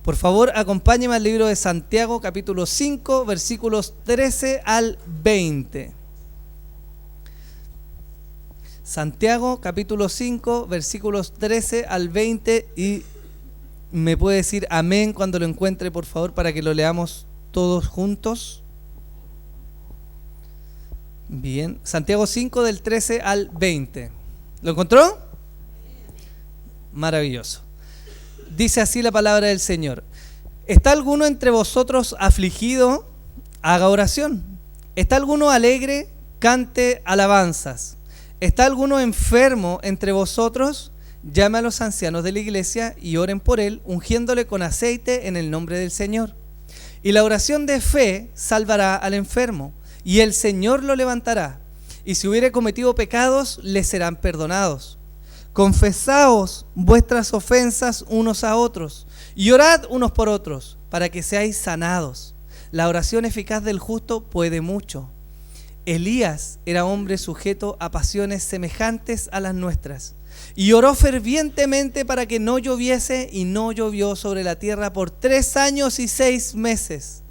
Por favor, acompáñeme al libro de Santiago, capítulo 5, versículos 13 al 20. Santiago, capítulo 5, versículos 13 al 20. Y me puede decir amén cuando lo encuentre, por favor, para que lo leamos todos juntos. Bien, Santiago 5, del 13 al 20. ¿Lo encontró? Maravilloso. Dice así la palabra del Señor. ¿Está alguno entre vosotros afligido? Haga oración. ¿Está alguno alegre? Cante alabanzas. ¿Está alguno enfermo entre vosotros? Llame a los ancianos de la iglesia y oren por él, ungiéndole con aceite en el nombre del Señor. Y la oración de fe salvará al enfermo, y el Señor lo levantará. Y si hubiere cometido pecados, le serán perdonados. Confesaos vuestras ofensas unos a otros, y orad unos por otros, para que seáis sanados. La oración eficaz del justo puede mucho. Elías era hombre sujeto a pasiones semejantes a las nuestras, y oró fervientemente para que no lloviese, y no llovió sobre la tierra por 3 años y 6 meses.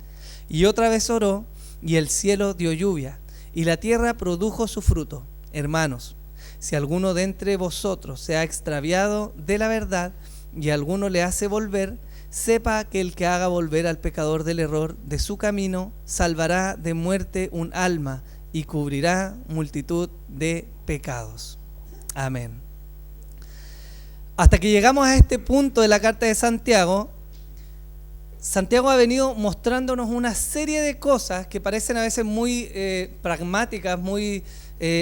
Y otra vez oró, y el cielo dio lluvia, y la tierra produjo su fruto. Hermanos, si alguno de entre vosotros se ha extraviado de la verdad, y alguno le hace volver, sepa que el que haga volver al pecador del error de su camino, salvará de muerte un alma, y cubrirá multitud de pecados. Amén. Hasta que llegamos a este punto de la carta de Santiago, Santiago ha venido mostrándonos una serie de cosas que parecen a veces muy pragmáticas, muy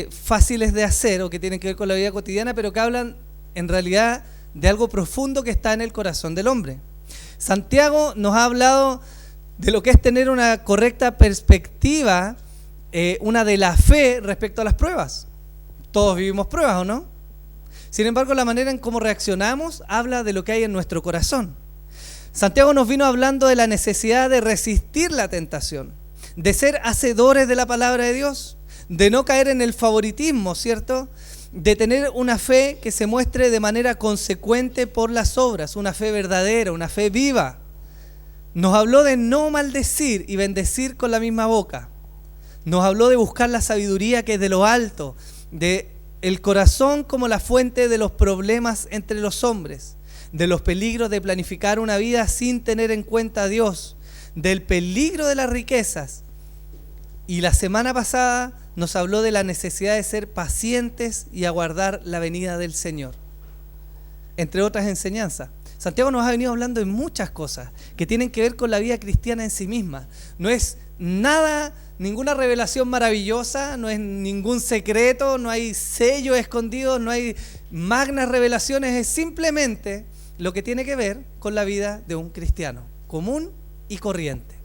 fáciles de hacer o que tienen que ver con la vida cotidiana, pero que hablan en realidad de algo profundo que está en el corazón del hombre. Santiago nos ha hablado de lo que es tener una correcta perspectiva, una de la fe respecto a las pruebas. Todos vivimos pruebas, ¿o no? Sin embargo, la manera en cómo reaccionamos habla de lo que hay en nuestro corazón. Santiago nos vino hablando de la necesidad de resistir la tentación, de ser hacedores de la palabra de Dios, de no caer en el favoritismo, ¿cierto? De tener una fe que se muestre de manera consecuente por las obras, una fe verdadera, una fe viva. Nos habló de no maldecir y bendecir con la misma boca. Nos habló de buscar la sabiduría que es de lo alto, de el corazón como la fuente de los problemas entre los hombres, de los peligros de planificar una vida sin tener en cuenta a Dios, del peligro de las riquezas. Y la semana pasada nos habló de la necesidad de ser pacientes y aguardar la venida del Señor, entre otras enseñanzas. Santiago nos ha venido hablando de muchas cosas que tienen que ver con la vida cristiana en sí misma. No es nada, ninguna revelación maravillosa, no es ningún secreto, no hay sello escondido, no hay magnas revelaciones, es simplemente lo que tiene que ver con la vida de un cristiano común y corriente,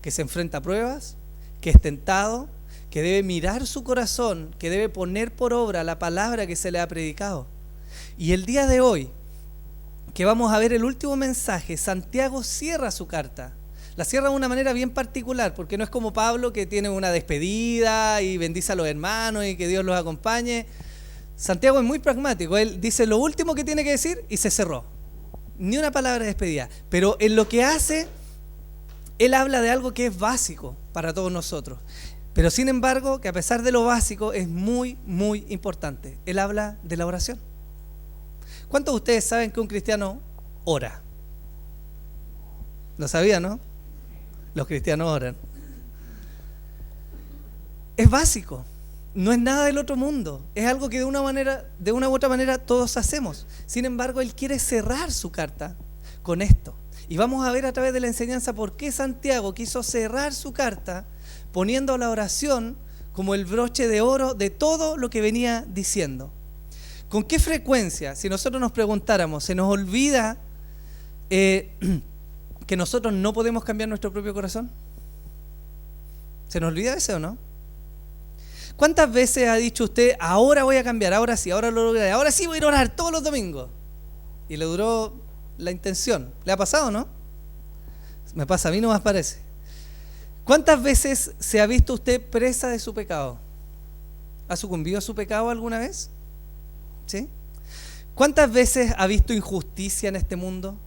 que se enfrenta a pruebas, que es tentado, que debe mirar su corazón, que debe poner por obra la palabra que se le ha predicado. Y el día de hoy, que vamos a ver el último mensaje, Santiago cierra su carta. La cierra de una manera bien particular, porque no es como Pablo, que tiene una despedida y bendice a los hermanos y que Dios los acompañe. Santiago es muy pragmático, él dice lo último que tiene que decir y se cerró. Ni una palabra de despedida, pero en lo que hace, él habla de algo que es básico para todos nosotros, pero sin embargo, que a pesar de lo básico, es muy, muy importante. Él habla de la oración. ¿Cuántos de ustedes saben que un cristiano ora? ¿Lo sabían, no? Los cristianos oran. Es básico. No es nada del otro mundo. Es algo que de una u otra manera todos hacemos. Sin embargo, él quiere cerrar su carta con esto. Y vamos a ver a través de la enseñanza por qué Santiago quiso cerrar su carta poniendo la oración como el broche de oro de todo lo que venía diciendo. ¿Con qué frecuencia, si nosotros nos preguntáramos, se nos olvida que nosotros no podemos cambiar nuestro propio corazón? ¿Se nos olvida eso o no? ¿Cuántas veces ha dicho usted, ahora voy a cambiar, ahora sí, ahora lo lograré, ahora sí voy a ir a orar todos los domingos? Y le duró la intención. ¿Le ha pasado, no? Me pasa, a mí no más parece. ¿Cuántas veces se ha visto usted presa de su pecado? ¿Ha sucumbido a su pecado alguna vez? ¿Sí? ¿Cuántas veces ha visto injusticia en este mundo?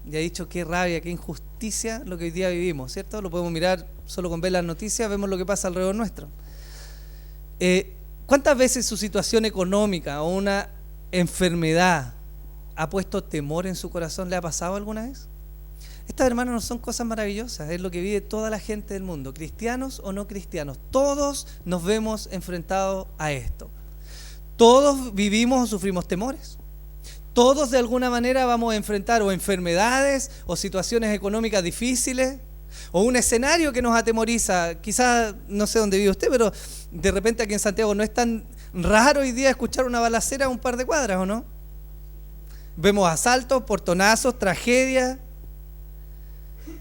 y ha dicho qué rabia, qué injusticia lo que hoy día vivimos, ¿cierto? Lo podemos mirar solo con ver las noticias, vemos lo que pasa alrededor nuestro. ¿Cuántas veces su situación económica o una enfermedad ha puesto temor en su corazón? ¿Le ha pasado alguna vez? Estas, hermanos, no son cosas maravillosas, es lo que vive toda la gente del mundo, cristianos o no cristianos. Todos nos vemos enfrentados a esto. Todos vivimos o sufrimos temores. Todos de alguna manera vamos a enfrentar o enfermedades o situaciones económicas difíciles o un escenario que nos atemoriza. Quizás, no sé dónde vive usted, pero de repente aquí en Santiago no es tan raro hoy día escuchar una balacera a un par de cuadras, ¿o no? Vemos asaltos, portonazos, tragedias.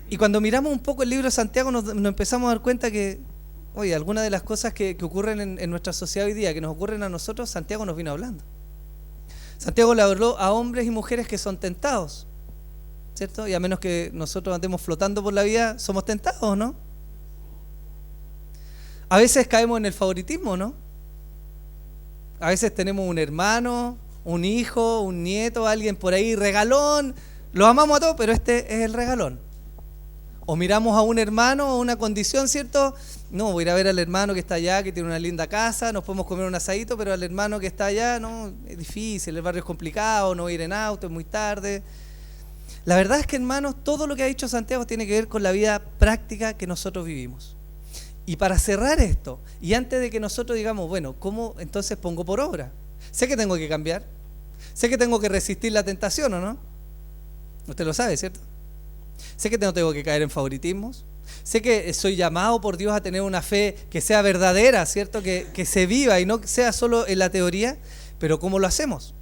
Y cuando miramos un poco el libro de Santiago nos empezamos a dar cuenta que, oye, algunas de las cosas que ocurren en nuestra sociedad hoy día, que nos ocurren a nosotros, Santiago nos vino hablando. Santiago le habló a hombres y mujeres que son tentados, ¿cierto? Y a menos que nosotros andemos flotando por la vida, somos tentados, ¿no? A veces caemos en el favoritismo, ¿no? A veces tenemos un hermano, un hijo, un nieto, alguien por ahí, regalón, los amamos a todos, pero este es el regalón. O miramos a un hermano o una condición, ¿cierto? No, voy a ir a ver al hermano que está allá, que tiene una linda casa, nos podemos comer un asadito, pero al hermano que está allá, no, es difícil, el barrio es complicado, no voy a ir en auto, es muy tarde. La verdad es que, hermanos, todo lo que ha dicho Santiago tiene que ver con la vida práctica que nosotros vivimos. Y para cerrar esto, y antes de que nosotros digamos, bueno, ¿cómo entonces pongo por obra? Sé que tengo que cambiar, sé que tengo que resistir la tentación, ¿o no? Usted lo sabe, ¿cierto? Sé que no tengo que caer en favoritismos. Sé que soy llamado por Dios a tener una fe que sea verdadera, ¿cierto? Que se viva y no sea solo en la teoría. Pero ¿cómo lo hacemos?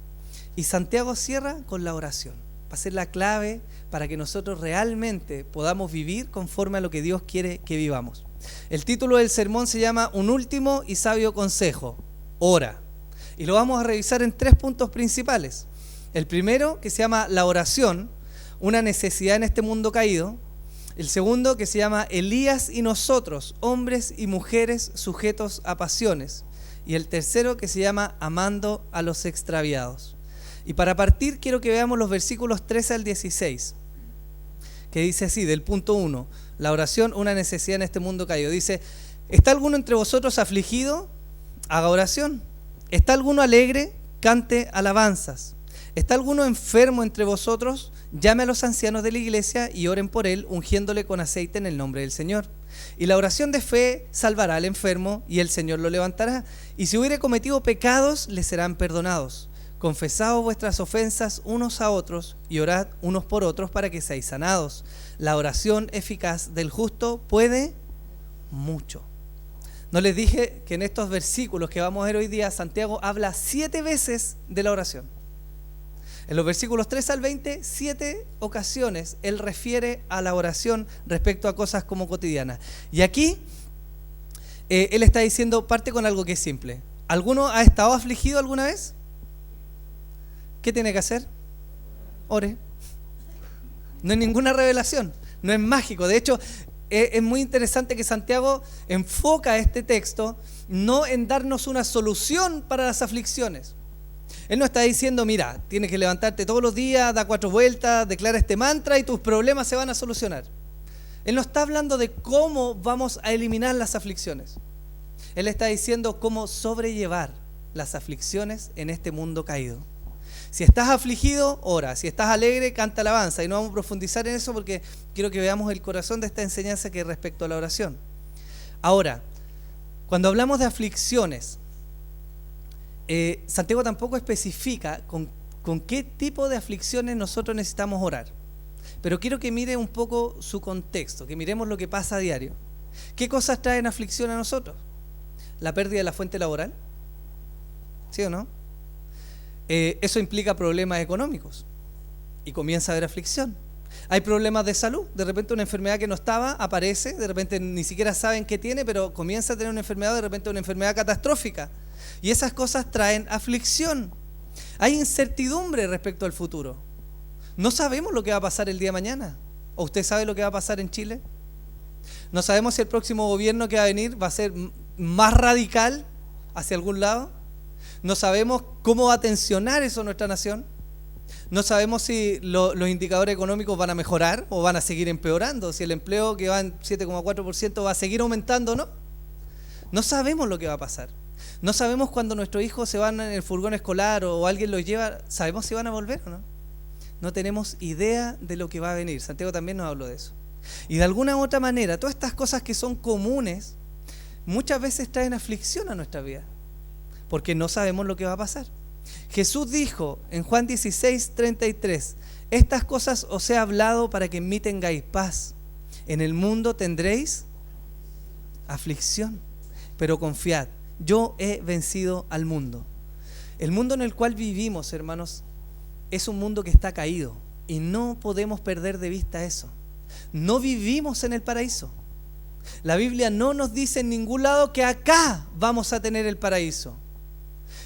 Y Santiago cierra con la oración. Va a ser la clave para que nosotros realmente podamos vivir conforme a lo que Dios quiere que vivamos. El título del sermón se llama Un último y sabio consejo. Ora. Y lo vamos a revisar en 3 puntos principales. El primero, que se llama la oración, una necesidad en este mundo caído. El segundo, que se llama Elías y nosotros, hombres y mujeres sujetos a pasiones. Y el tercero, que se llama Amando a los extraviados. Y para partir quiero que veamos los versículos 13 al 16, que dice así, del punto 1, la oración, una necesidad en este mundo caído. Dice, ¿está alguno entre vosotros afligido? Haga oración. ¿Está alguno alegre? Cante alabanzas. ¿Está alguno enfermo entre vosotros? Llame a los ancianos de la iglesia y oren por él, ungiéndole con aceite en el nombre del Señor. Y la oración de fe salvará al enfermo y el Señor lo levantará. Y si hubiere cometido pecados, le serán perdonados. Confesaos vuestras ofensas unos a otros y orad unos por otros para que seáis sanados. La oración eficaz del justo puede mucho. ¿No les dije que en estos versículos que vamos a ver hoy día, Santiago habla 7 veces de la oración? En los versículos 3 al 20, 7 ocasiones él refiere a la oración respecto a cosas como cotidianas. Y aquí él está diciendo, parte con algo que es simple. ¿Alguno ha estado afligido alguna vez? ¿Qué tiene que hacer? Ore. No hay ninguna revelación, no es mágico. De hecho, es muy interesante que Santiago enfoca este texto no en darnos una solución para las aflicciones. Él no está diciendo, mira, tienes que levantarte todos los días, da 4 vueltas, declara este mantra y tus problemas se van a solucionar. Él no está hablando de cómo vamos a eliminar las aflicciones. Él está diciendo cómo sobrellevar las aflicciones en este mundo caído. Si estás afligido, ora. Si estás alegre, canta alabanza. Y no vamos a profundizar en eso porque quiero que veamos el corazón de esta enseñanza que es respecto a la oración. Ahora, cuando hablamos de aflicciones, Santiago tampoco especifica con qué tipo de aflicciones nosotros necesitamos orar. Pero quiero que mire un poco su contexto, que miremos lo que pasa a diario. ¿Qué cosas traen aflicción a nosotros? ¿La pérdida de la fuente laboral? ¿Sí o no? Eso implica problemas económicos y comienza a haber aflicción. Hay problemas de salud, de repente una enfermedad que no estaba aparece, de repente ni siquiera saben qué tiene, pero comienza a tener una enfermedad, de repente una enfermedad catastrófica. Y esas cosas traen aflicción. Hay incertidumbre respecto al futuro. No sabemos lo que va a pasar el día de mañana. ¿O usted sabe lo que va a pasar en Chile? No sabemos si el próximo gobierno que va a venir va a ser más radical hacia algún lado. No sabemos cómo va a tensionar eso nuestra nación. No sabemos si los indicadores económicos van a mejorar o van a seguir empeorando, si el empleo que va en 7,4% va a seguir aumentando o no. No sabemos lo que va a pasar. No sabemos cuando nuestros hijos se van en el furgón escolar o alguien los lleva, ¿sabemos si van a volver o no? No tenemos idea de lo que va a venir. Santiago también nos habló de eso. Y de alguna u otra manera, todas estas cosas que son comunes, muchas veces traen aflicción a nuestra vida, porque no sabemos lo que va a pasar. Jesús dijo en Juan 16:33, estas cosas os he hablado para que en mí tengáis paz. En el mundo tendréis aflicción, pero confiad, yo he vencido al mundo. El mundo en el cual vivimos, hermanos, es un mundo que está caído y no podemos perder de vista eso. No vivimos en el paraíso. La Biblia no nos dice en ningún lado que acá vamos a tener el paraíso.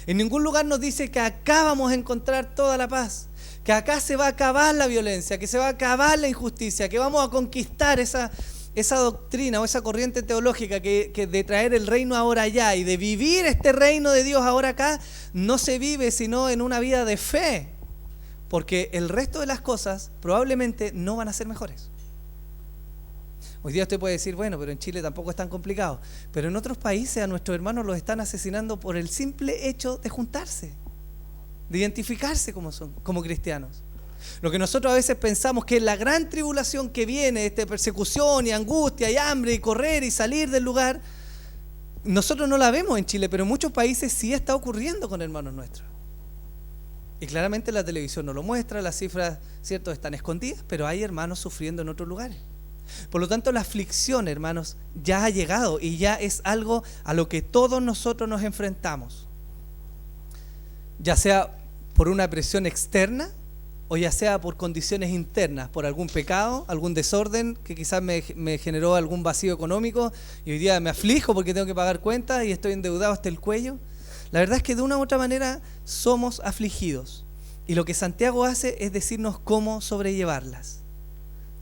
En ningún lugar nos dice que acá vamos a encontrar toda la paz, que acá se va a acabar la violencia, que se va a acabar la injusticia, que vamos a conquistar esa doctrina o esa corriente teológica que de traer el reino ahora allá y de vivir este reino de Dios ahora acá, no se vive sino en una vida de fe, porque el resto de las cosas probablemente no van a ser mejores. Hoy día usted puede decir, bueno, pero en Chile tampoco es tan complicado. Pero en otros países a nuestros hermanos los están asesinando por el simple hecho de juntarse, de identificarse como cristianos. Lo que nosotros a veces pensamos que es la gran tribulación que viene, persecución y angustia y hambre y correr y salir del lugar, nosotros no la vemos en Chile, pero en muchos países sí está ocurriendo con hermanos nuestros. Y claramente la televisión no lo muestra, las cifras, cierto, están escondidas, pero hay hermanos sufriendo en otros lugares. Por lo tanto, la aflicción, hermanos, ya ha llegado y ya es algo a lo que todos nosotros nos enfrentamos. Ya sea por una presión externa o ya sea por condiciones internas, por algún pecado, algún desorden que quizás me generó algún vacío económico y hoy día me aflijo porque tengo que pagar cuentas y estoy endeudado hasta el cuello. La verdad es que de una u otra manera somos afligidos y lo que Santiago hace es decirnos cómo sobrellevarlas.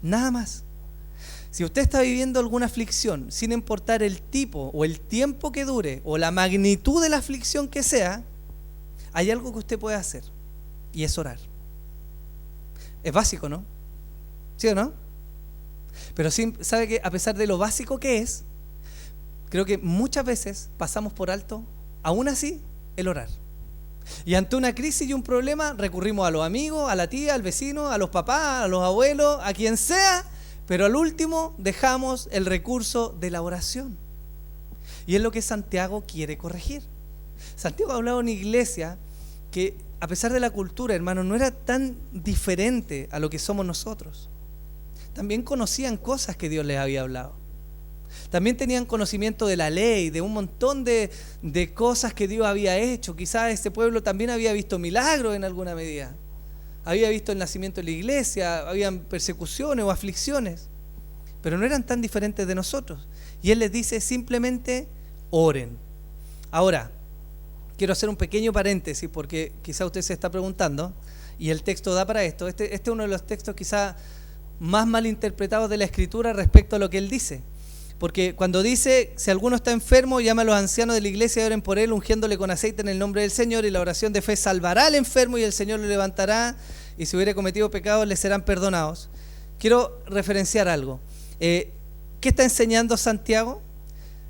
Nada más. Si usted está viviendo alguna aflicción, sin importar el tipo o el tiempo que dure o la magnitud de la aflicción que sea, hay algo que usted puede hacer y es orar. Es básico, ¿no? ¿Sí o no? Pero sí, sabe que a pesar de lo básico que es, creo que muchas veces pasamos por alto, aún así, el orar. Y ante una crisis y un problema recurrimos a los amigos, a la tía, al vecino, a los papás, a los abuelos, a quien sea, pero al último dejamos el recurso de la oración. Y es lo que Santiago quiere corregir. Santiago ha hablado en iglesia que a pesar de la cultura, hermanos, no era tan diferente a lo que somos nosotros. También conocían cosas que Dios les había hablado. También tenían conocimiento de la ley, de un montón de cosas que Dios había hecho. Quizás este pueblo también había visto milagros en alguna medida. Había visto el nacimiento de la iglesia, habían persecuciones o aflicciones, pero no eran tan diferentes de nosotros. Y él les dice simplemente oren. Ahora, quiero hacer un pequeño paréntesis porque quizá usted se está preguntando, y el texto da para esto. Este es uno de los textos quizá más malinterpretados de la Escritura respecto a lo que él dice. Porque cuando dice, si alguno está enfermo, llama a los ancianos de la iglesia y oren por él, ungiéndole con aceite en el nombre del Señor, y la oración de fe salvará al enfermo y el Señor lo levantará, y si hubiere cometido pecados le serán perdonados. Quiero referenciar algo. ¿Qué está enseñando Santiago?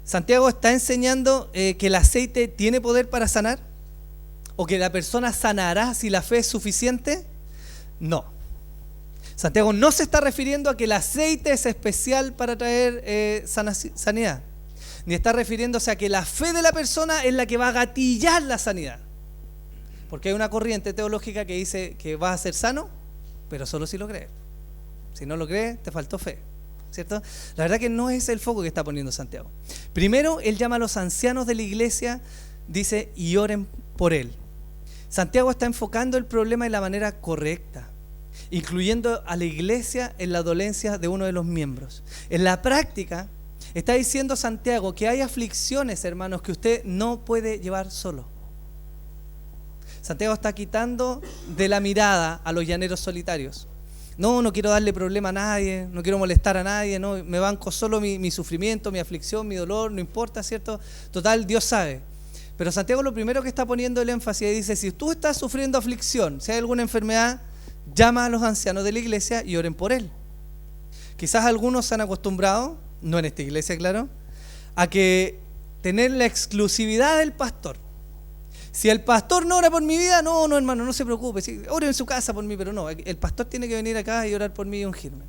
Santiago está enseñando que el aceite tiene poder para sanar, o que la persona sanará si la fe es suficiente. No. Santiago no se está refiriendo a que el aceite es especial para traer sanidad, ni está refiriéndose a que la fe de la persona es la que va a gatillar la sanidad, porque hay una corriente teológica que dice que vas a ser sano, pero solo si lo crees. Si no lo crees, te faltó fe, ¿cierto? La verdad que no es el foco que está poniendo Santiago. Primero, él llama a los ancianos de la iglesia, dice, y oren por él. Santiago está enfocando el problema de la manera correcta, incluyendo a la iglesia en la dolencia de uno de los miembros. En la práctica, está diciendo Santiago que hay aflicciones, hermanos, que usted no puede llevar solo. Santiago está quitando de la mirada a los llaneros solitarios. No quiero darle problema a nadie, no quiero molestar a nadie, no, me banco solo mi sufrimiento, mi aflicción, mi dolor, no importa, ¿cierto? Total, Dios sabe. Pero Santiago lo primero que está poniendo el énfasis, dice, si tú estás sufriendo aflicción, si hay alguna enfermedad, llama a los ancianos de la iglesia y oren por él. Quizás algunos se han acostumbrado, no en esta iglesia, claro, a que tener la exclusividad del pastor. Si el pastor no ora por mi vida, no hermano, no se preocupe, sí, ore en su casa por mí, pero no, el pastor tiene que venir acá y orar por mí y ungirme.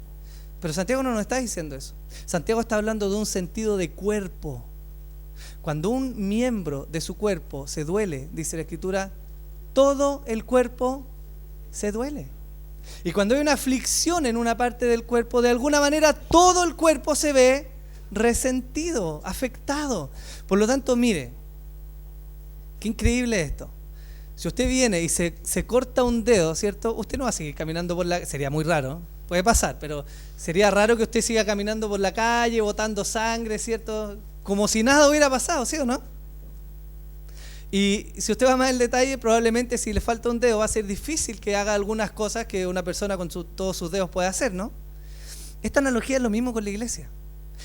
Pero Santiago no nos está diciendo eso. Santiago está hablando de un sentido de cuerpo. Cuando un miembro de su cuerpo se duele, dice la Escritura, todo el cuerpo se duele. Y cuando hay una aflicción en una parte del cuerpo, de alguna manera todo el cuerpo se ve resentido, afectado. Por lo tanto, mire, qué increíble esto. Si usted viene y se corta un dedo, ¿cierto? Usted no va a seguir caminando por la... Sería muy raro, puede pasar, pero sería raro que usted siga caminando por la calle, botando sangre, ¿cierto? Como si nada hubiera pasado, ¿sí o no? Y si usted va más en detalle, probablemente si le falta un dedo va a ser difícil que haga algunas cosas que una persona con todos sus dedos puede hacer, ¿no? Esta analogía es lo mismo con la iglesia.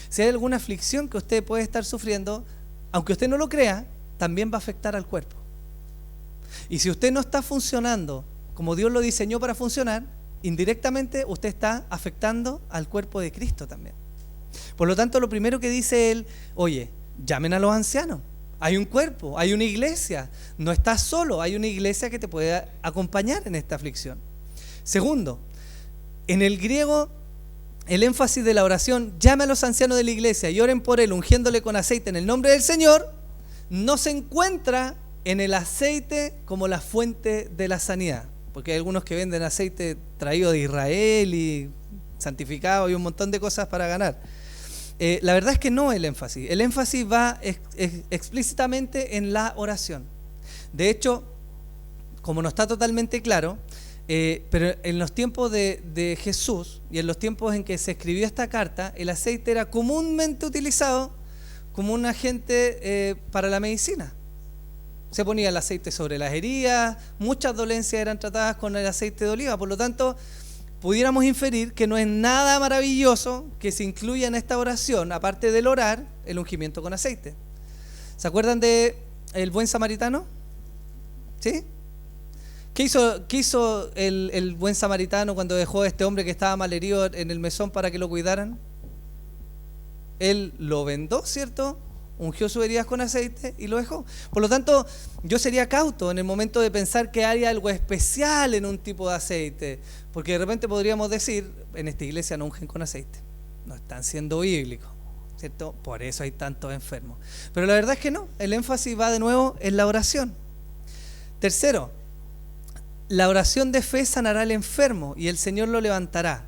Si hay alguna aflicción que usted puede estar sufriendo, aunque usted no lo crea, también va a afectar al cuerpo. Y si usted no está funcionando como Dios lo diseñó para funcionar, indirectamente usted está afectando al cuerpo de Cristo también. Por lo tanto, lo primero que dice él, oye, llamen a los ancianos. Hay un cuerpo, hay una iglesia. No estás solo, hay una iglesia que te puede acompañar en esta aflicción. Segundo, en el griego, el énfasis de la oración, llame a los ancianos de la iglesia y oren por él, ungiéndole con aceite en el nombre del Señor, no se encuentra en el aceite como la fuente de la sanidad. Porque hay algunos que venden aceite traído de Israel y santificado y un montón de cosas para ganar. La verdad es que no es el énfasis. El énfasis va explícitamente en la oración. De hecho, como no está totalmente claro, pero en los tiempos de Jesús y en los tiempos en que se escribió esta carta, el aceite era comúnmente utilizado como un agente para la medicina. Se ponía el aceite sobre las heridas, muchas dolencias eran tratadas con el aceite de oliva, por lo tanto, pudiéramos inferir que no es nada maravilloso que se incluya en esta oración, aparte del orar, el ungimiento con aceite. ¿Se acuerdan de el buen samaritano? ¿Sí? ¿Qué hizo el buen samaritano cuando dejó a este hombre que estaba malherido en el mesón para que lo cuidaran? Él lo vendó, ¿cierto? Ungió sus heridas con aceite y lo dejó. Por lo tanto, yo sería cauto en el momento de pensar que hay algo especial en un tipo de aceite, porque de repente podríamos decir, en esta iglesia no ungen con aceite, no están siendo bíblicos, ¿cierto? Por eso hay tantos enfermos. Pero la verdad es que no, el énfasis va de nuevo en la oración. Tercero, la oración de fe sanará al enfermo y el Señor lo levantará.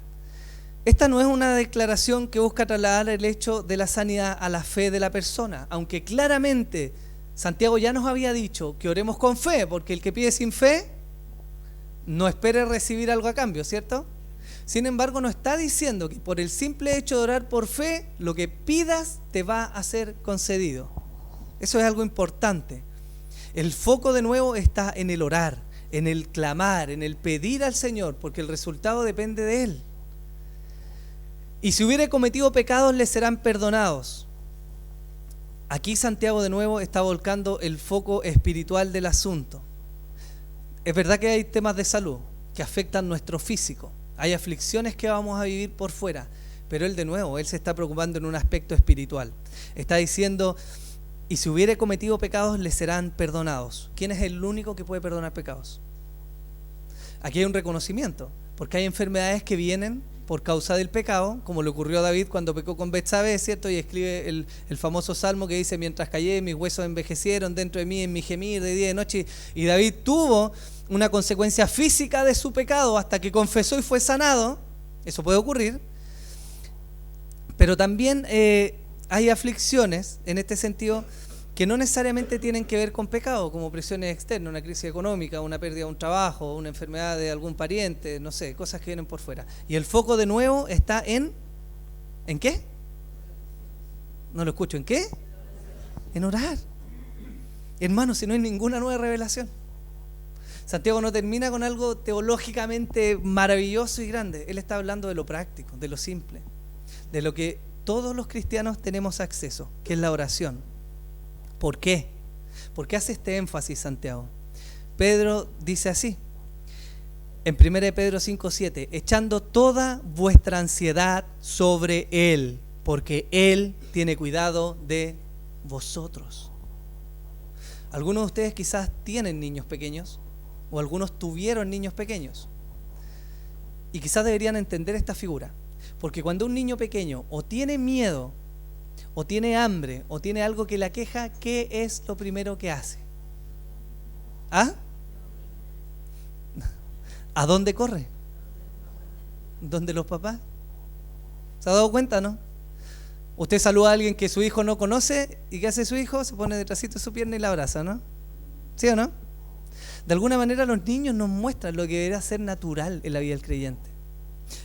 Esta no es una declaración que busca trasladar el hecho de la sanidad a la fe de la persona, aunque claramente Santiago ya nos había dicho que oremos con fe, porque el que pide sin fe no espere recibir algo a cambio, ¿cierto? Sin embargo, no está diciendo que por el simple hecho de orar por fe, lo que pidas te va a ser concedido. Eso es algo importante. El foco de nuevo está en el orar, en el clamar, en el pedir al Señor, porque el resultado depende de Él. Y si hubiere cometido pecados, le serán perdonados. Aquí Santiago de nuevo está volcando el foco espiritual del asunto. Es verdad que hay temas de salud que afectan nuestro físico. Hay aflicciones que vamos a vivir por fuera. Pero él de nuevo, él se está preocupando en un aspecto espiritual. Está diciendo, y si hubiere cometido pecados, le serán perdonados. ¿Quién es el único que puede perdonar pecados? Aquí hay un reconocimiento, porque hay enfermedades que vienen por causa del pecado, como le ocurrió a David cuando pecó con Betsabé, ¿cierto? Y escribe el famoso salmo que dice, mientras callé, mis huesos envejecieron dentro de mí en mi gemir de día y de noche. Y David tuvo una consecuencia física de su pecado hasta que confesó y fue sanado. Eso puede ocurrir. Pero también hay aflicciones, en este sentido, que no necesariamente tienen que ver con pecado, como presiones externas, una crisis económica, una pérdida de un trabajo, una enfermedad de algún pariente, no sé, cosas que vienen por fuera. Y el foco de nuevo está ¿en qué? No lo escucho, ¿en qué? En orar. Hermanos, si no hay ninguna nueva revelación. Santiago no termina con algo teológicamente maravilloso y grande. Él está hablando de lo práctico, de lo simple, de lo que todos los cristianos tenemos acceso, que es la oración. ¿Por qué? ¿Por qué hace este énfasis Santiago? Pedro dice así: En 1 Pedro 5:7, echando toda vuestra ansiedad sobre Él, porque Él tiene cuidado de vosotros. Algunos de ustedes quizás tienen niños pequeños, o algunos tuvieron niños pequeños, y quizás deberían entender esta figura, porque cuando un niño pequeño o tiene miedo, o tiene hambre, o tiene algo que le aqueja, ¿qué es lo primero que hace? ¿Ah? ¿A dónde corre? ¿Dónde los papás? ¿Se ha dado cuenta, no? Usted saluda a alguien que su hijo no conoce, ¿y qué hace su hijo? Se pone detrásito de su pierna y la abraza, ¿no? ¿Sí o no? De alguna manera los niños nos muestran lo que debería ser natural en la vida del creyente.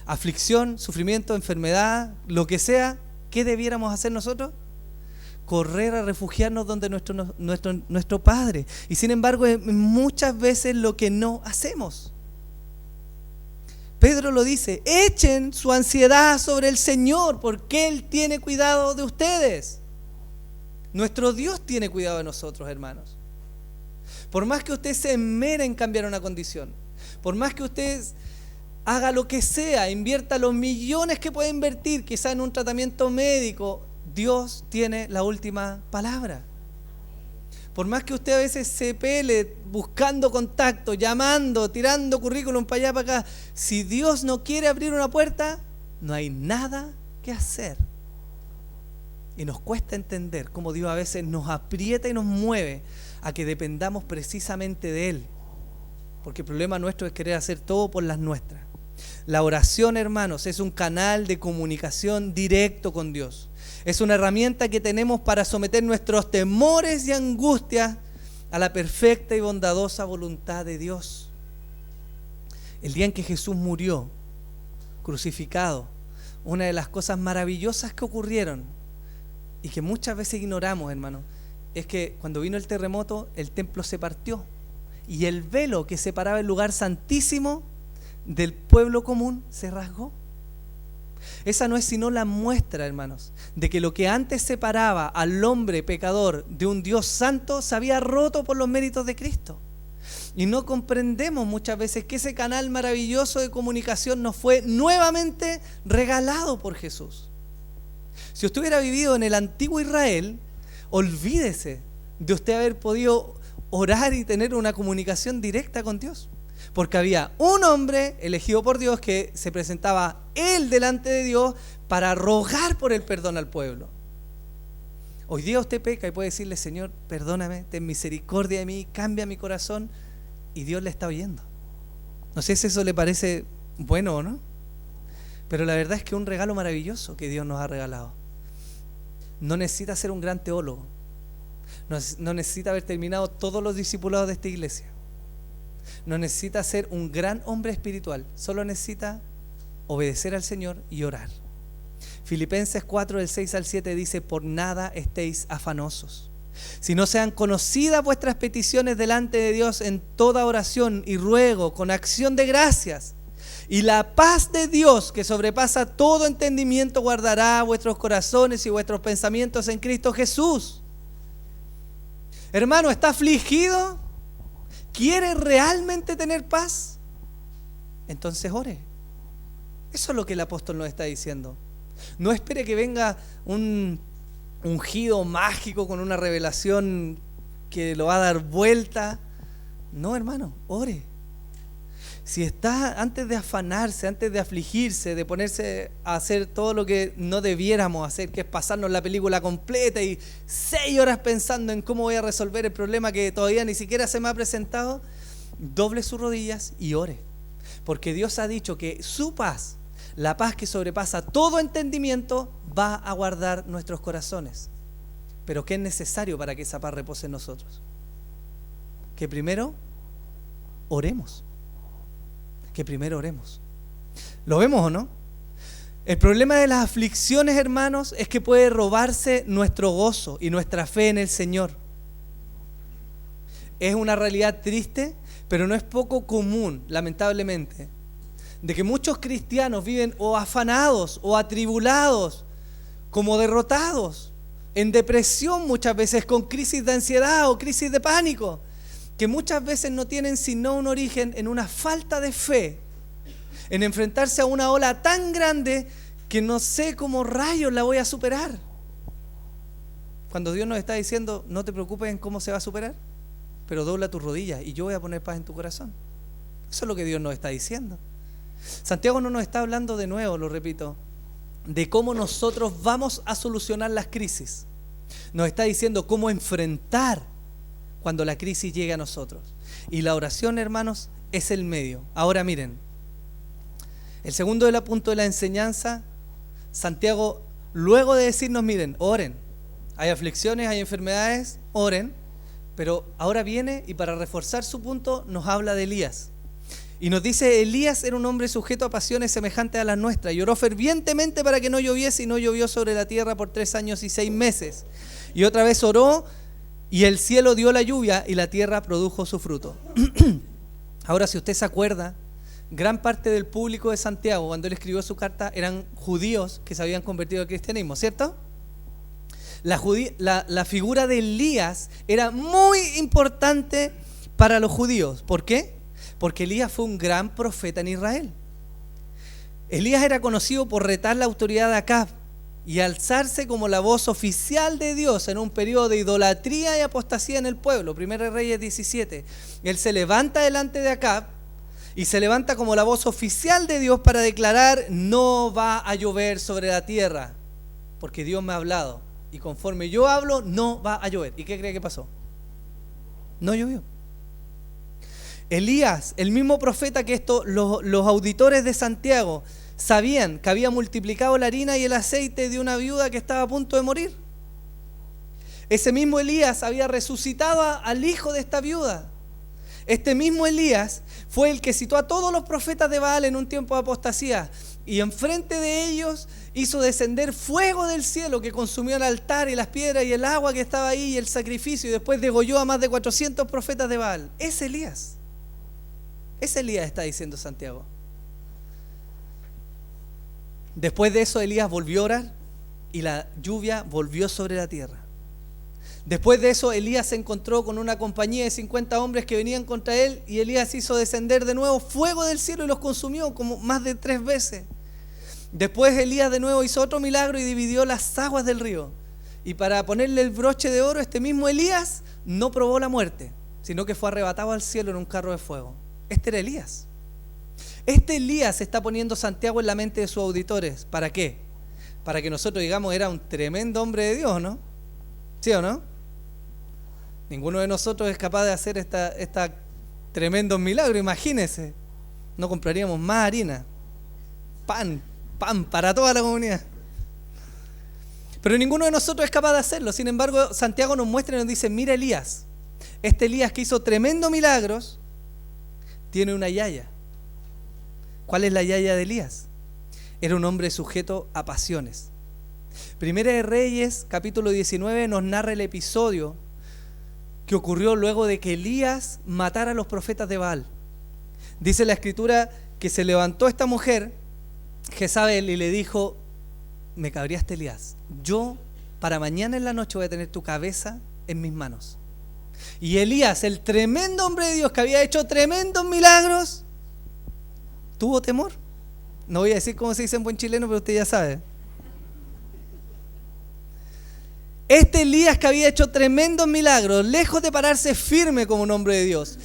Aflicción, sufrimiento, enfermedad, lo que sea, ¿qué debiéramos hacer nosotros? Correr a refugiarnos donde nuestro Padre. Y sin embargo, es muchas veces lo que no hacemos. Pedro lo dice, echen su ansiedad sobre el Señor, porque Él tiene cuidado de ustedes. Nuestro Dios tiene cuidado de nosotros, hermanos. Por más que usted se esmere en cambiar una condición, por más que usted haga lo que sea, invierta los millones que puede invertir, quizá en un tratamiento médico, Dios tiene la última palabra. Por más que usted a veces se pele buscando contacto, llamando, tirando currículum para allá, para acá, si Dios no quiere abrir una puerta, no hay nada que hacer. Y nos cuesta entender cómo Dios a veces nos aprieta y nos mueve a que dependamos precisamente de Él. Porque el problema nuestro es querer hacer todo por las nuestras. La oración, hermanos, es un canal de comunicación directo con Dios. Es una herramienta que tenemos para someter nuestros temores y angustias a la perfecta y bondadosa voluntad de Dios. El día en que Jesús murió, crucificado, una de las cosas maravillosas que ocurrieron y que muchas veces ignoramos, hermano, es que cuando vino el terremoto, el templo se partió y el velo que separaba el lugar santísimo del pueblo común se rasgó. Esa no es sino la muestra, hermanos, de que lo que antes separaba al hombre pecador de un Dios santo se había roto por los méritos de Cristo. Y no comprendemos muchas veces que ese canal maravilloso de comunicación nos fue nuevamente regalado por Jesús. Si usted hubiera vivido en el antiguo Israel, olvídese de usted haber podido orar y tener una comunicación directa con Dios. Porque había un hombre elegido por Dios que se presentaba él delante de Dios para rogar por el perdón al pueblo. Hoy día usted peca y puede decirle, Señor, perdóname, ten misericordia de mí, cambia mi corazón, y Dios le está oyendo. No sé si eso le parece bueno o no, pero la verdad es que es un regalo maravilloso que Dios nos ha regalado. No necesita ser un gran teólogo, no necesita haber terminado todos los discipulados de esta iglesia. No necesita ser un gran hombre espiritual, solo necesita obedecer al Señor y orar. Filipenses 4, del 6 al 7 dice, por nada estéis afanosos, sino sean conocidas vuestras peticiones delante de Dios en toda oración y ruego con acción de gracias. Y la paz de Dios, que sobrepasa todo entendimiento, guardará vuestros corazones y vuestros pensamientos en Cristo Jesús. Hermano, ¿está afligido? ¿Quiere realmente tener paz? Entonces ore. Eso es lo que el apóstol nos está diciendo. No espere que venga un ungido mágico con una revelación que lo va a dar vuelta. No, hermano, ore. Si está, antes de afanarse, antes de afligirse, de ponerse a hacer todo lo que no debiéramos hacer, que es pasarnos la película completa y 6 horas pensando en cómo voy a resolver el problema que todavía ni siquiera se me ha presentado, doble sus rodillas y ore. Porque Dios ha dicho que su paz, la paz que sobrepasa todo entendimiento, va a guardar nuestros corazones. Pero ¿qué es necesario para que esa paz repose en nosotros? Que primero oremos. Que primero oremos. ¿Lo vemos o no? El problema de las aflicciones, hermanos, es que puede robarse nuestro gozo y nuestra fe en el Señor. Es una realidad triste, pero no es poco común, lamentablemente, de que muchos cristianos viven o afanados o atribulados, como derrotados, en depresión muchas veces, con crisis de ansiedad o crisis de pánico. que muchas veces no tienen sino un origen en una falta de fe, en enfrentarse a una ola tan grande que no sé cómo rayos la voy a superar. Cuando Dios nos está diciendo, no te preocupes en cómo se va a superar, pero dobla tus rodillas y yo voy a poner paz en tu corazón. Eso es lo que Dios nos está diciendo. Santiago no nos está hablando, de nuevo, lo repito, de cómo nosotros vamos a solucionar las crisis. Nos está diciendo cómo enfrentar cuando la crisis llegue a nosotros. Y la oración, hermanos, es el medio. Ahora miren, el segundo punto de la enseñanza, Santiago, luego de decirnos, miren, oren. Hay aflicciones, hay enfermedades, oren. Pero ahora viene y para reforzar su punto nos habla de Elías. Y nos dice, Elías era un hombre sujeto a pasiones semejantes a las nuestras y oró fervientemente para que no lloviese y no llovió sobre la tierra por 3 años y 6 meses. Y otra vez oró y el cielo dio la lluvia y la tierra produjo su fruto. Ahora, si usted se acuerda, gran parte del público de Santiago, cuando él escribió su carta, eran judíos que se habían convertido al cristianismo, ¿cierto? La figura de Elías era muy importante para los judíos. ¿Por qué? Porque Elías fue un gran profeta en Israel. Elías era conocido por retar la autoridad de Acab y alzarse como la voz oficial de Dios en un periodo de idolatría y apostasía en el pueblo. 1 Reyes 17. Él se levanta delante de Acab y se levanta como la voz oficial de Dios para declarar: no va a llover sobre la tierra, porque Dios me ha hablado. Y conforme yo hablo, no va a llover. ¿Y qué cree que pasó? No llovió. Elías, el mismo profeta que los auditores de Santiago sabían que había multiplicado la harina y el aceite de una viuda que estaba a punto de morir. Ese mismo Elías había resucitado al hijo de esta viuda. Este mismo Elías fue el que citó a todos los profetas de Baal en un tiempo de apostasía. Y enfrente de ellos hizo descender fuego del cielo que consumió el altar y las piedras y el agua que estaba ahí y el sacrificio, y después degolló a más de 400 profetas de Baal. Es Elías. Ese Elías está diciendo Santiago. Después de eso, Elías volvió a orar y la lluvia volvió sobre la tierra. Después de eso, Elías se encontró con una compañía de 50 hombres que venían contra él, y Elías hizo descender de nuevo fuego del cielo y los consumió como más de 3 veces. Después Elías de nuevo hizo otro milagro y dividió las aguas del río. Y para ponerle el broche de oro, este mismo Elías no probó la muerte, sino que fue arrebatado al cielo en un carro de fuego. Este era Elías. Este Elías está poniendo Santiago en la mente de sus auditores. ¿Para qué? Para que nosotros digamos, era un tremendo hombre de Dios, ¿no? ¿Sí o no? Ninguno de nosotros es capaz de hacer esta tremendo milagro, imagínense. No compraríamos más harina. Pan para toda la comunidad. Pero ninguno de nosotros es capaz de hacerlo. Sin embargo, Santiago nos muestra y nos dice: mira Elías. Este Elías que hizo tremendos milagros tiene una yaya. ¿Cuál es la yaya de Elías? Era un hombre sujeto a pasiones. Primera de Reyes, capítulo 19, nos narra el episodio que ocurrió luego de que Elías matara a los profetas de Baal. Dice la escritura que se levantó esta mujer, Jezabel, y le dijo: me cabreaste, Elías, yo para mañana en la noche voy a tener tu cabeza en mis manos. Y Elías, el tremendo hombre de Dios que había hecho tremendos milagros, tuvo temor. No voy a decir cómo se dice en buen chileno, pero usted ya sabe. Este Elías que había hecho tremendos milagros, lejos de pararse firme como un hombre de Dios.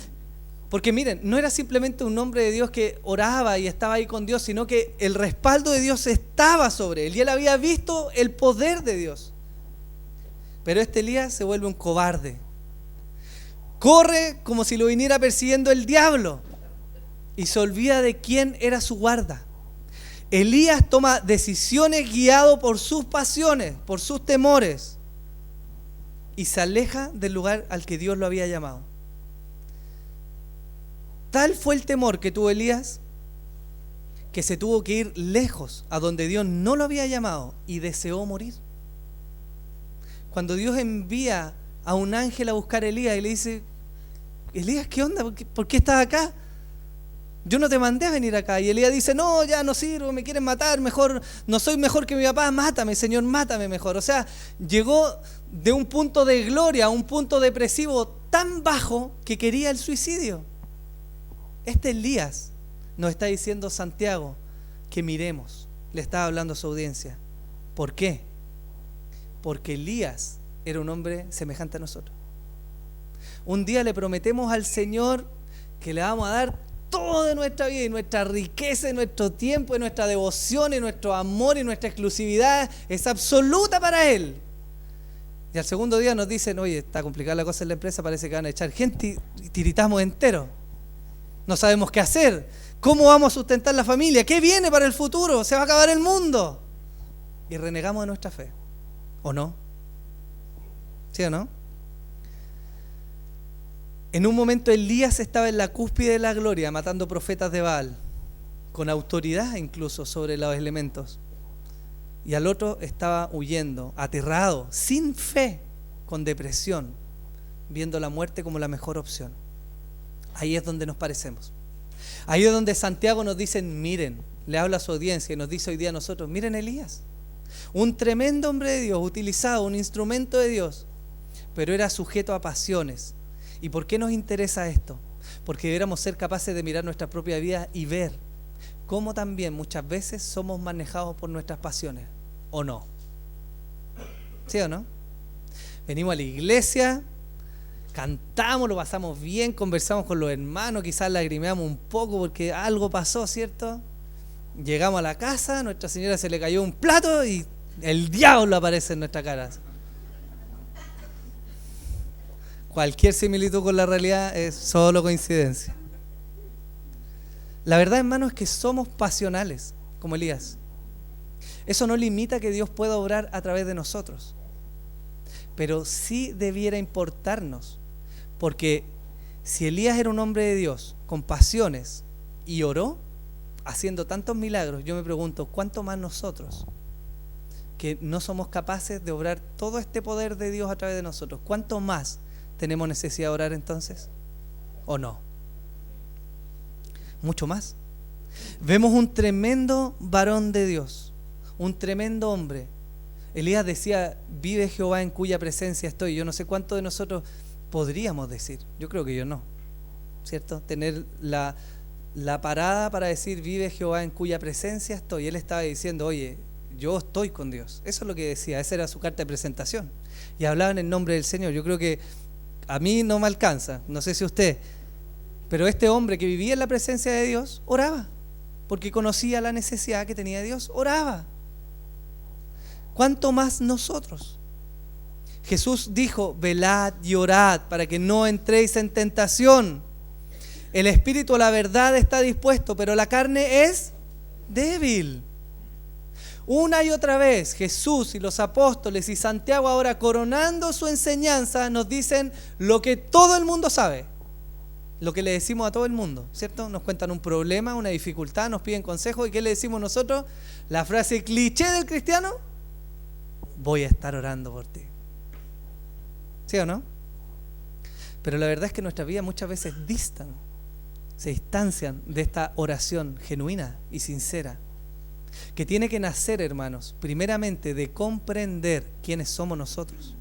Porque miren, no era simplemente un hombre de Dios que oraba y estaba ahí con Dios, sino que el respaldo de Dios estaba sobre él y él había visto el poder de Dios. Pero este Elías se vuelve un cobarde. Corre como si lo viniera persiguiendo el diablo y se olvida de quién era su guarda. Elías toma decisiones guiado por sus pasiones, por sus temores, y se aleja del lugar al que Dios lo había llamado. Tal fue el temor que tuvo Elías que se tuvo que ir lejos, a donde Dios no lo había llamado, y deseó morir. Cuando Dios envía a un ángel a buscar a Elías y le dice: Elías, ¿qué onda? ¿Por qué estás acá? Yo no te mandé a venir acá. Y Elías dice: no, ya no sirvo, me quieren matar, mejor, no soy mejor que mi papá, mátame, Señor, mátame mejor. O sea, llegó de un punto de gloria a un punto depresivo tan bajo que quería el suicidio. Este Elías nos está diciendo Santiago que miremos. Le estaba hablando a su audiencia. ¿Por qué? Porque Elías era un hombre semejante a nosotros. Un día le prometemos al Señor que le vamos a dar todo de nuestra vida, y nuestra riqueza, y nuestro tiempo, y nuestra devoción, y nuestro amor, y nuestra exclusividad es absoluta para Él. Y al segundo día nos dicen, oye, está complicada la cosa en la empresa, parece que van a echar gente, y tiritamos entero. No sabemos qué hacer. ¿Cómo vamos a sustentar la familia? ¿Qué viene para el futuro? Se va a acabar el mundo. Y renegamos de nuestra fe. ¿O no? ¿Sí o no? En un momento Elías estaba en la cúspide de la gloria, matando profetas de Baal, con autoridad incluso sobre los elementos. Y al otro estaba huyendo, aterrado, sin fe, con depresión, viendo la muerte como la mejor opción. Ahí es donde nos parecemos. Ahí es donde Santiago nos dice, miren, le habla a su audiencia y nos dice hoy día a nosotros, miren Elías, un tremendo hombre de Dios, utilizado, un instrumento de Dios, pero era sujeto a pasiones. ¿Y por qué nos interesa esto? Porque deberíamos ser capaces de mirar nuestra propia vida y ver cómo también muchas veces somos manejados por nuestras pasiones, ¿o no? ¿Sí o no? Venimos a la iglesia, cantamos, lo pasamos bien, conversamos con los hermanos, quizás lagrimeamos un poco porque algo pasó, ¿cierto? Llegamos a la casa, a nuestra señora se le cayó un plato y el diablo aparece en nuestra cara. Cualquier similitud con la realidad es solo coincidencia. La verdad, hermano, es que somos pasionales, como Elías. Eso no limita que Dios pueda obrar a través de nosotros. Pero sí debiera importarnos, porque si Elías era un hombre de Dios, con pasiones, y oró, haciendo tantos milagros, yo me pregunto, ¿cuánto más nosotros? Que no somos capaces de obrar todo este poder de Dios a través de nosotros. ¿Cuánto más tenemos necesidad de orar entonces? ¿O no? Mucho más. Vemos un tremendo varón de Dios, un tremendo hombre. Elías decía, vive Jehová en cuya presencia estoy. Yo no sé cuánto de nosotros podríamos decir. Yo creo que yo no, ¿cierto? Tener la parada para decir, vive Jehová en cuya presencia estoy. Él estaba diciendo, oye, yo estoy con Dios. Eso es lo que decía, esa era su carta de presentación. Y hablaba en el nombre del Señor. Yo creo que a mí no me alcanza, no sé si usted, pero este hombre que vivía en la presencia de Dios, oraba, porque conocía la necesidad que tenía Dios, oraba. ¿Cuánto más nosotros? Jesús dijo, velad y orad para que no entréis en tentación. El espíritu a la verdad está dispuesto, pero la carne es débil. Una y otra vez Jesús y los apóstoles y Santiago, ahora coronando su enseñanza, nos dicen lo que todo el mundo sabe, lo que le decimos a todo el mundo, ¿cierto? Nos cuentan un problema, una dificultad, nos piden consejo, ¿y qué le decimos nosotros? La frase cliché del cristiano, voy a estar orando por ti. ¿Sí o no? Pero la verdad es que nuestras vidas muchas veces se distancian de esta oración genuina y sincera, que tiene que nacer, hermanos, primeramente de comprender quiénes somos nosotros.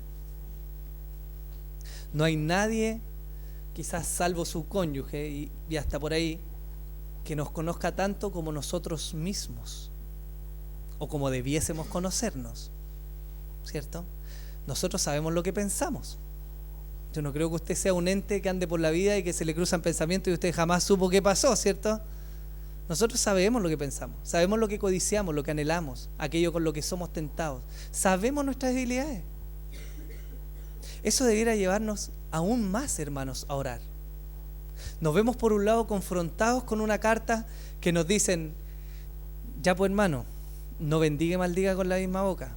No hay nadie, quizás salvo su cónyuge y hasta por ahí, que nos conozca tanto como nosotros mismos, o como debiésemos conocernos, ¿cierto? Nosotros sabemos lo que pensamos. Yo no creo que usted sea un ente que ande por la vida y que se le cruzan pensamientos y usted jamás supo qué pasó, ¿cierto? Nosotros sabemos lo que pensamos, sabemos lo que codiciamos, lo que anhelamos, aquello con lo que somos tentados. Sabemos nuestras debilidades. Eso debiera llevarnos aún más, hermanos, a orar. Nos vemos por un lado confrontados con una carta que nos dicen, ya pues hermano, no bendiga y maldiga con la misma boca.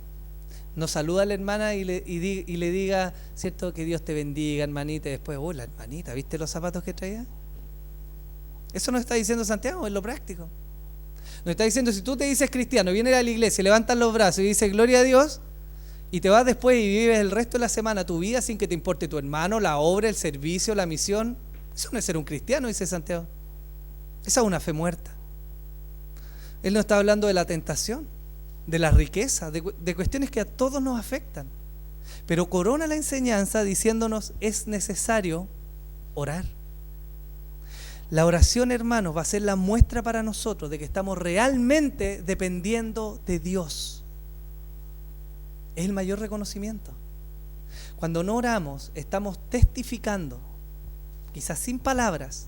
No saluda a la hermana y le diga, ¿cierto? Que Dios te bendiga, hermanita, y después, la hermanita, ¿viste los zapatos que traía? Eso nos está diciendo Santiago en lo práctico. Nos está diciendo, si tú te dices cristiano, vienes a la iglesia, levantas los brazos y dices gloria a Dios, y te vas después y vives el resto de la semana tu vida sin que te importe tu hermano, la obra, el servicio, la misión, eso no es ser un cristiano, dice Santiago. Esa es una fe muerta. Él nos está hablando de la tentación, de la riqueza, de cuestiones que a todos nos afectan. Pero corona la enseñanza diciéndonos es necesario orar. La oración, hermanos, va a ser la muestra para nosotros de que estamos realmente dependiendo de Dios. Es el mayor reconocimiento. Cuando no oramos, estamos testificando, quizás sin palabras,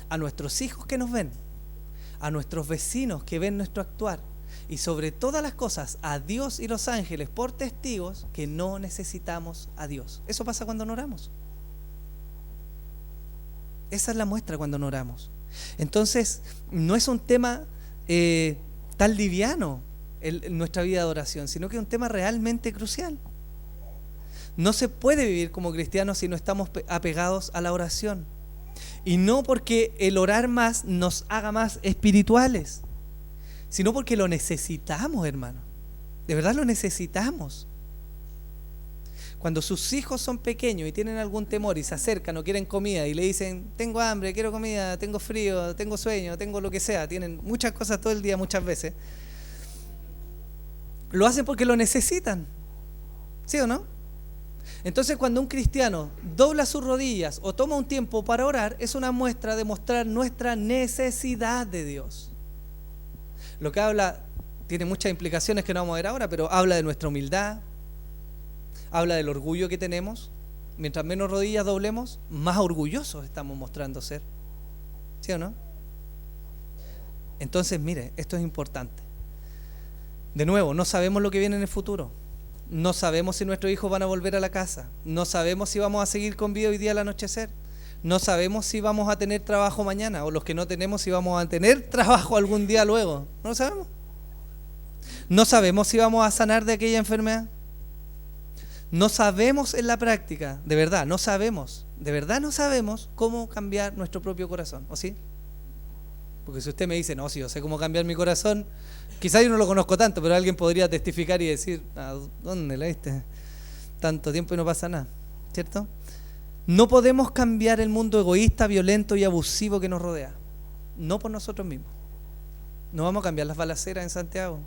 a nuestros hijos que nos ven, a nuestros vecinos que ven nuestro actuar, y sobre todas las cosas a Dios y los ángeles por testigos que no necesitamos a Dios. Eso pasa cuando no oramos. Esa es la muestra cuando no oramos. Entonces, no es un tema tan liviano en nuestra vida de oración, sino que es un tema realmente crucial. No se puede vivir como cristianos si no estamos apegados a la oración. Y no porque el orar más nos haga más espirituales, sino porque lo necesitamos, hermano. De verdad lo necesitamos. Cuando sus hijos son pequeños y tienen algún temor y se acercan o quieren comida y le dicen, tengo hambre, quiero comida, tengo frío, tengo sueño, tengo lo que sea, tienen muchas cosas todo el día muchas veces, lo hacen porque lo necesitan. ¿Sí o no? Entonces, cuando un cristiano dobla sus rodillas o toma un tiempo para orar, es una muestra de mostrar nuestra necesidad de Dios. Lo que habla, tiene muchas implicaciones que no vamos a ver ahora, pero habla de nuestra humildad, habla del orgullo que tenemos. Mientras menos rodillas doblemos, más orgullosos estamos mostrando ser. ¿Sí o no? Entonces, mire, esto es importante. De nuevo, no sabemos lo que viene en el futuro. No sabemos si nuestros hijos van a volver a la casa. No sabemos si vamos a seguir con vida hoy día al anochecer. No sabemos si vamos a tener trabajo mañana, o los que no tenemos si vamos a tener trabajo algún día luego. No lo sabemos. No sabemos si vamos a sanar de aquella enfermedad. No sabemos en la práctica, de verdad no sabemos cómo cambiar nuestro propio corazón, ¿o sí? Porque si usted me dice, no, si yo sé cómo cambiar mi corazón, quizás yo no lo conozco tanto, pero alguien podría testificar y decir, ¿a dónde la viste? Tanto tiempo y no pasa nada, ¿cierto? No podemos cambiar el mundo egoísta, violento y abusivo que nos rodea, no por nosotros mismos. No vamos a cambiar las balaceras en Santiago,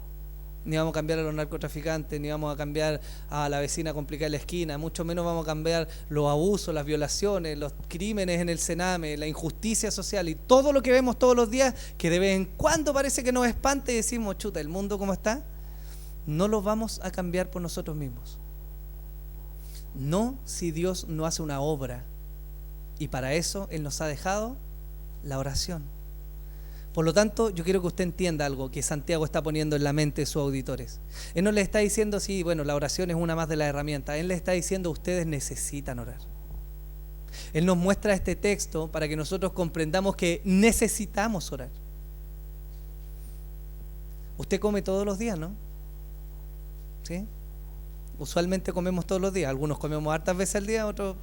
ni vamos a cambiar a los narcotraficantes, ni vamos a cambiar a la vecina complicada en la esquina, mucho menos vamos a cambiar los abusos, las violaciones, los crímenes en el Sename, la injusticia social y todo lo que vemos todos los días, que de vez en cuando parece que nos espanta y decimos, chuta, ¿el mundo cómo está? No lo vamos a cambiar por nosotros mismos. No si Dios no hace una obra, y para eso Él nos ha dejado la oración. Por lo tanto, yo quiero que usted entienda algo que Santiago está poniendo en la mente de sus auditores. Él no le está diciendo, sí, bueno, la oración es una más de las herramientas. Él le está diciendo, ustedes necesitan orar. Él nos muestra este texto para que nosotros comprendamos que necesitamos orar. Usted come todos los días, ¿no? ¿Sí? Usualmente comemos todos los días. Algunos comemos hartas veces al día, otros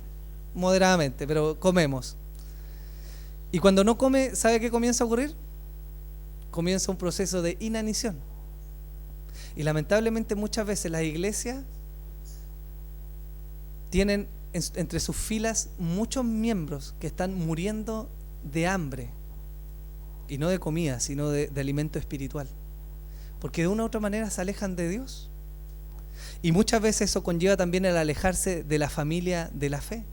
moderadamente, pero comemos. Y cuando no come, ¿sabe qué comienza a ocurrir? Comienza un proceso de inanición. Y lamentablemente muchas veces las iglesias tienen entre sus filas muchos miembros que están muriendo de hambre, y no de comida, sino de alimento espiritual, porque de una u otra manera se alejan de Dios. Y muchas veces eso conlleva también el alejarse de la familia de la fe.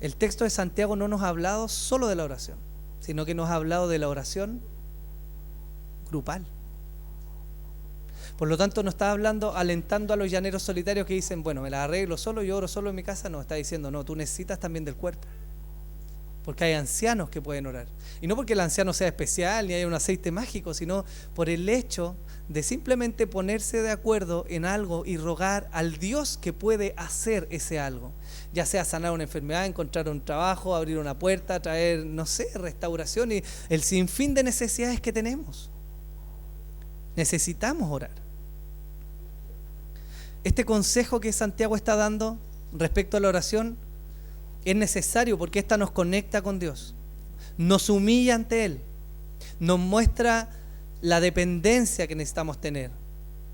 El texto de Santiago no nos ha hablado solo de la oración, sino que nos ha hablado de la oración grupal. Por lo tanto, no está hablando, alentando a los llaneros solitarios que dicen, bueno, me la arreglo solo, yo oro solo en mi casa. No, está diciendo, no, tú necesitas también del cuerpo, porque hay ancianos que pueden orar. Y no porque el anciano sea especial ni haya un aceite mágico, sino por el hecho de simplemente ponerse de acuerdo en algo y rogar al Dios que puede hacer ese algo, ya sea sanar una enfermedad, encontrar un trabajo, abrir una puerta, traer, no sé, restauración y el sinfín de necesidades que tenemos. Necesitamos orar. Este consejo que Santiago está dando respecto a la oración es necesario porque esta nos conecta con Dios, nos humilla ante Él, nos muestra la dependencia que necesitamos tener.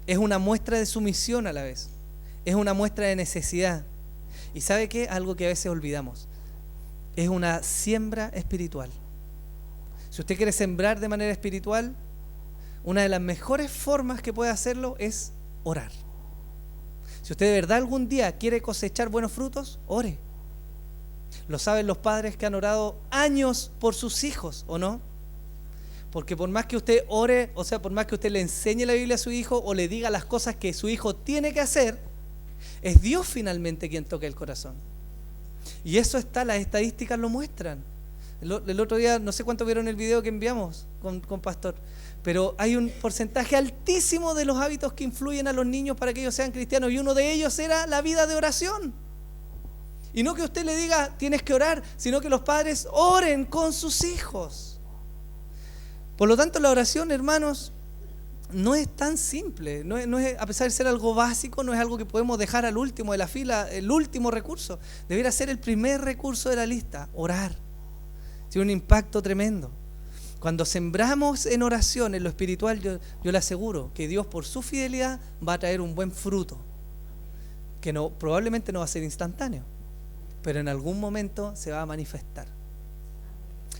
Es una muestra de sumisión a la vez, es una muestra de necesidad. ¿Y sabe qué? Algo que a veces olvidamos, es una siembra espiritual. Si usted quiere sembrar de manera espiritual, una de las mejores formas que puede hacerlo es orar. Si Si usted de verdad algún día quiere cosechar buenos frutos, ore. Lo saben los padres que han orado años por sus hijos, ¿o no? Porque por más que usted ore, o sea, por más que usted le enseñe la Biblia a su hijo o le diga las cosas que su hijo tiene que hacer, es Dios finalmente quien toca el corazón. Y eso está, las estadísticas lo muestran. El otro día, no sé cuánto vieron el video que enviamos con Pastor, pero hay un porcentaje altísimo de los hábitos que influyen a los niños para que ellos sean cristianos, y uno de ellos era la vida de oración. Y no que usted le diga, tienes que orar, sino que los padres oren con sus hijos. Por lo tanto, la oración, hermanos, no es tan simple, no es, a pesar de ser algo básico, no es algo que podemos dejar al último de la fila, el último recurso. Debería ser el primer recurso de la lista, orar. Tiene un impacto tremendo. Cuando sembramos en oración, en lo espiritual, yo le aseguro que Dios, por su fidelidad, va a traer un buen fruto, que probablemente no va a ser instantáneo, pero en algún momento se va a manifestar.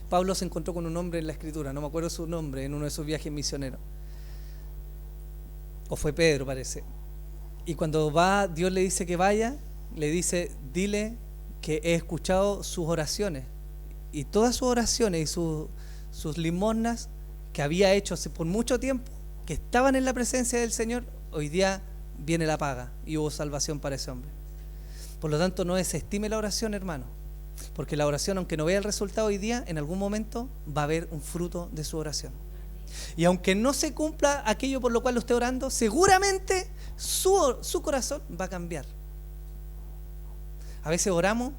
Pablo se encontró con un hombre en la Escritura, no me acuerdo su nombre, en uno de sus viajes misioneros. O fue Pedro, parece. Y cuando va, Dios le dice que vaya, le dice, dile que he escuchado sus oraciones. Y todas sus oraciones y sus limosnas que había hecho por mucho tiempo, que estaban en la presencia del Señor, hoy día viene la paga y hubo salvación para ese hombre. Por lo tanto, no desestime la oración, hermano, porque la oración, aunque no vea el resultado hoy día, en algún momento va a haber un fruto de su oración. Y aunque no se cumpla aquello por lo cual lo esté orando, seguramente su corazón va a cambiar. A veces oramos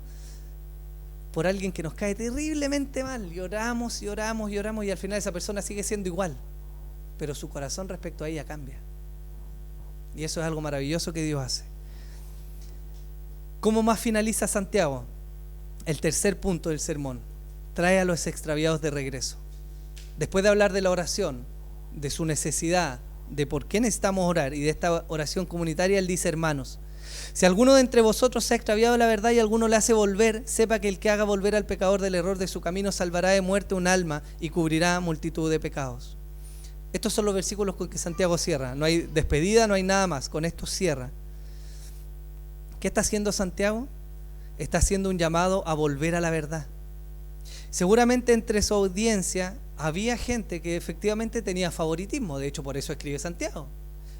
por alguien que nos cae terriblemente mal, y oramos y oramos y oramos, y al final esa persona sigue siendo igual, pero su corazón respecto a ella cambia. Y eso es algo maravilloso que Dios hace. ¿Cómo más finaliza Santiago? El tercer punto del sermón: trae a los extraviados de regreso. Después de hablar de la oración, de su necesidad, de por qué necesitamos orar y de esta oración comunitaria, él dice: hermanos, si alguno de entre vosotros se ha extraviado de la verdad y alguno le hace volver, sepa que el que haga volver al pecador del error de su camino salvará de muerte un alma y cubrirá multitud de pecados. Estos son los versículos con que Santiago cierra. No hay despedida, no hay nada más. Con esto cierra. ¿Qué está haciendo Santiago? Está haciendo un llamado a volver a la verdad. Seguramente entre su audiencia había gente que efectivamente tenía favoritismo. De hecho, por eso escribe Santiago.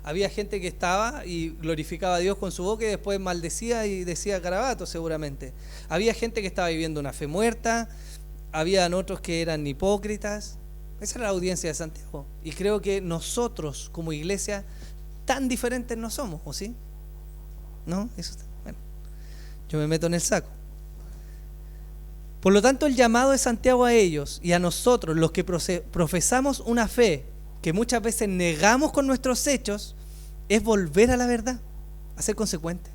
Había gente que estaba y glorificaba a Dios con su boca y después maldecía y decía garabatos seguramente. Había gente que estaba viviendo una fe muerta. Habían otros que eran hipócritas. Esa era la audiencia de Santiago. Y creo que nosotros como iglesia tan diferentes no somos, ¿o sí? ¿No? Eso está. Bueno, yo me meto en el saco. Por lo tanto, el llamado de Santiago a ellos y a nosotros, los que profesamos una fe que muchas veces negamos con nuestros hechos, es volver a la verdad, a ser consecuente.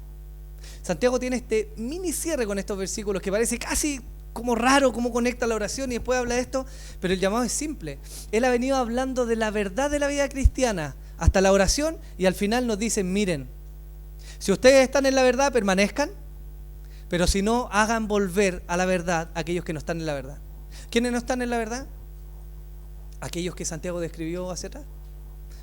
Santiago tiene este mini cierre con estos versículos que parece casi como raro cómo conecta la oración y después habla de esto, pero el llamado es simple. Él ha venido hablando de la verdad de la vida cristiana hasta la oración y al final nos dice: miren, si ustedes están en la verdad, permanezcan, pero si no, hagan volver a la verdad a aquellos que no están en la verdad. ¿Quiénes no están en la verdad? Aquellos que Santiago describió hacia atrás.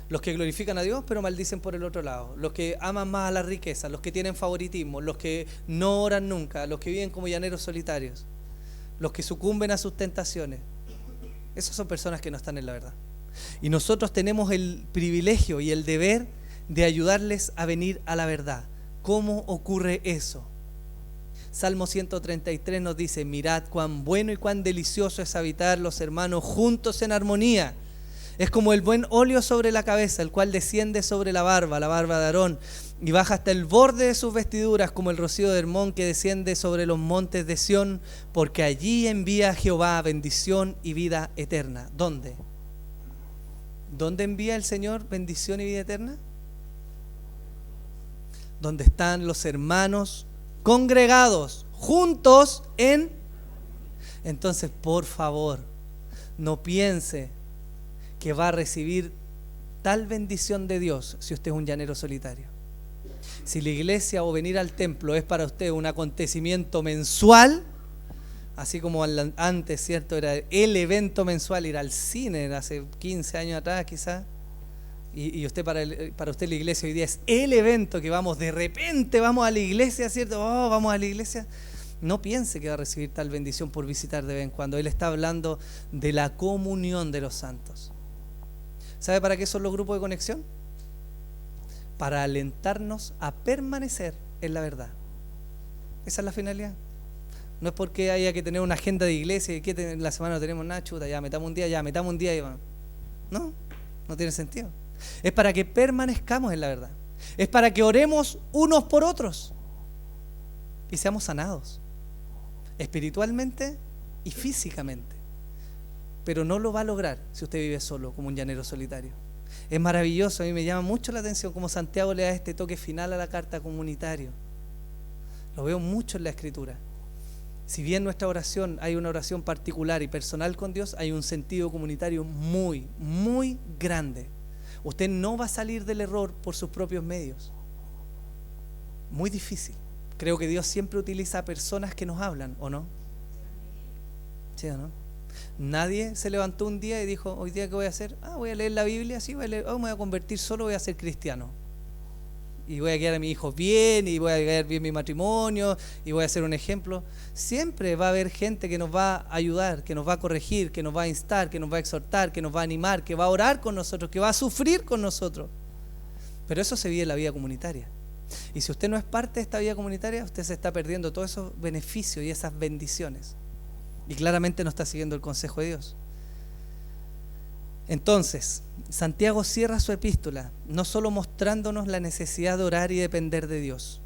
Los que glorifican a Dios pero maldicen por el otro lado. Los que aman más a la riqueza, los que tienen favoritismo, los que no oran nunca, los que viven como llaneros solitarios, los que sucumben a sus tentaciones. Esas son personas que no están en la verdad. Y nosotros tenemos el privilegio y el deber de ayudarles a venir a la verdad. ¿Cómo ocurre eso? Salmo 133 nos dice: mirad cuán bueno y cuán delicioso es habitar los hermanos juntos en armonía. Es como el buen óleo sobre la cabeza, el cual desciende sobre la barba de Aarón, y baja hasta el borde de sus vestiduras, como el rocío de Hermón que desciende sobre los montes de Sión, porque allí envía Jehová bendición y vida eterna. ¿Dónde? ¿Dónde envía el Señor bendición y vida eterna? Donde están los hermanos congregados, juntos en... Entonces, por favor, no piense que va a recibir tal bendición de Dios si usted es un llanero solitario. Si la iglesia o venir al templo es para usted un acontecimiento mensual, así como antes, ¿cierto? Era el evento mensual, ir al cine hace 15 años atrás quizás, Y usted para usted la iglesia hoy día es el evento que vamos, de repente vamos a la iglesia, ¿cierto? Oh, vamos a la iglesia. No piense que va a recibir tal bendición por visitar de vez en cuando. Él está hablando de la comunión de los santos. ¿Sabe para qué son los grupos de conexión? Para alentarnos a permanecer en la verdad. Esa es la finalidad. No es porque haya que tener una agenda de iglesia y que en la semana no tenemos nada, chuta, ya metamos un día y vamos. No tiene sentido. Es para que permanezcamos en la verdad. Es para que oremos unos por otros y seamos sanados espiritualmente y físicamente. Pero no lo va a lograr si usted vive solo, como un llanero solitario. Es maravilloso, a mí me llama mucho la atención cómo Santiago le da este toque final a la carta comunitario. Lo veo mucho en la Escritura. Si bien nuestra oración hay una oración particular y personal con Dios, hay un sentido comunitario muy, muy grande. Usted no va a salir del error por sus propios medios. Muy difícil. Creo que Dios siempre utiliza a personas que nos hablan, ¿o no? ¿Sí o no? Nadie se levantó un día y dijo, hoy día ¿qué voy a hacer? Voy a leer la Biblia, sí, me voy a convertir solo, voy a ser cristiano. Y voy a guiar a mis hijos bien, y voy a guiar bien mi matrimonio, y voy a ser un ejemplo. Siempre va a haber gente que nos va a ayudar, que nos va a corregir, que nos va a instar, que nos va a exhortar, que nos va a animar, que va a orar con nosotros, que va a sufrir con nosotros. Pero eso se vive en la vida comunitaria. Y si usted no es parte de esta vida comunitaria, usted se está perdiendo todos esos beneficios y esas bendiciones. Y claramente no está siguiendo el consejo de Dios. Entonces, Santiago cierra su epístola, no solo mostrándonos la necesidad de orar y depender de Dios.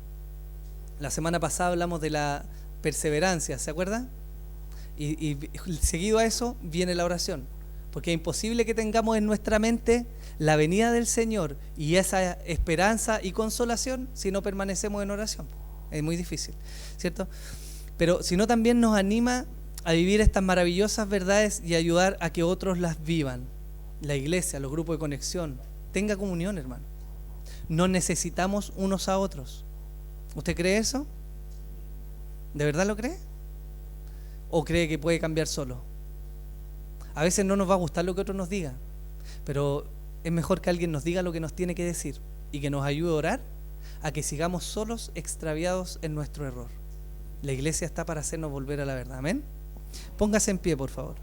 La semana pasada hablamos de la perseverancia, ¿se acuerdan? Y seguido a eso viene la oración. Porque es imposible que tengamos en nuestra mente la venida del Señor y esa esperanza y consolación si no permanecemos en oración. Es muy difícil, ¿cierto? Pero si no, también nos anima a vivir estas maravillosas verdades y ayudar a que otros las vivan. La iglesia, los grupos de conexión, tenga comunión, hermano. Nos necesitamos unos a otros. ¿Usted cree eso? ¿De verdad lo cree? ¿O cree que puede cambiar solo? A veces no nos va a gustar lo que otro nos diga, pero es mejor que alguien nos diga lo que nos tiene que decir y que nos ayude a orar, a que sigamos solos extraviados en nuestro error. La iglesia está para hacernos volver a la verdad. Amén. Póngase en pie, por favor.